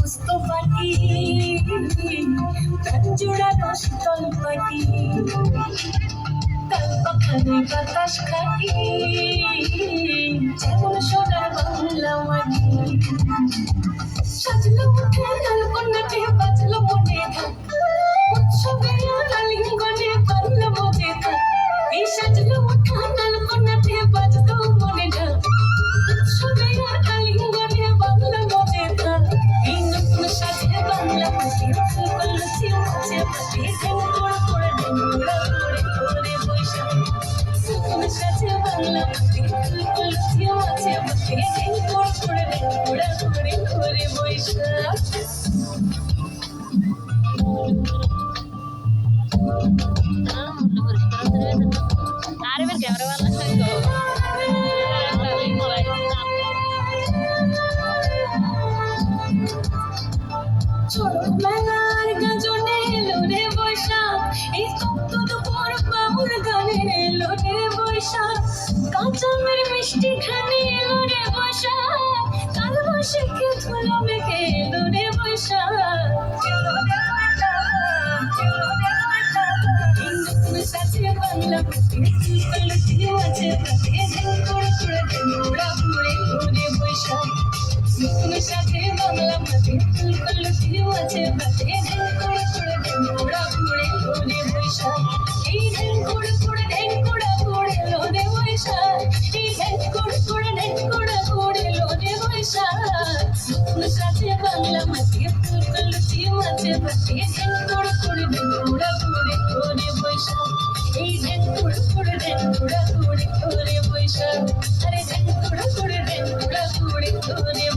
পুস্ত পাটি প্রাণ জোড়ানো শীতল পাটি তাল পাখানে বাতাস খাটি যেমন সোনার বাংলা মাটি সাজলো মুখে লালকন্যাতে বাজলো মনে থাক উৎসবে আলিঙ্গনে বাংলা মজে থাক এই সাজলো মুখে লালকন্যাতে বাজলো মনে থাক উৎসবে আলিঙ্গনে বাংলা মজে থাক এই নতুন সাজে বাংলা মাটি লুচি মাছে পাটি ঢেঙ্গুড় করে ঢেঙ্গুড়া করে করে বৈশাখ নতুন সাজে বাংলা মাটি লুচি মাছে পাটি ঢেঙ্গুড় করে ঢেঙ্গুড়া করে করে বৈশাখ আরে বের ক্যামেরা वाला চড়ক মেলার গাজনে এলো রে বৈশাখ এই তপ্ত দুপুর বাবুর গানে এলো রে বৈশাখ কাঁচা আমের মিষ্টি ঘানে এলো রে বৈশাখ কাল বৈশাখে ধুলো মেঘে এলো রে বৈশাখ এলো রে বৈশাখ এলো রে বৈশাখ এই নতুন সাজে বাংলা মাটি লুচি মাছে পাতে ঢেঙ্গুড় করে ঢেঙ্গুড়া ঘুরে ঘুরে বৈশাখ নতুন সাজে বাংলা মাটি লুচি মাছে পাতে ঢেঙ্গুড় করে ঢেঙ্গুড়া ঘুরে ঘুরে বৈশাখ এই ঢেঙ্গুড় করে ঢেঙ্গুড়া ঘুরে লোরে বৈশাখ এই ঢেঙ্গুড় করে ঢেঙ্গুড়া ঘুরে লোরে বৈশাখ নতুন সাজে বাংলা মাটি লুচি মাছে পাতে ঢেঙ্গুড় করে ঢেঙ্গুড়া ঘুরে ঘুরে বৈশাখ এই ঢেঙ্গুড় করে ঢেঙ্গুড়া ঘুরে ঘুরে বৈশাখ আরে ঢেঙ্গুড় করে ঢেঙ্গুড়া ঘুরে ঘুরে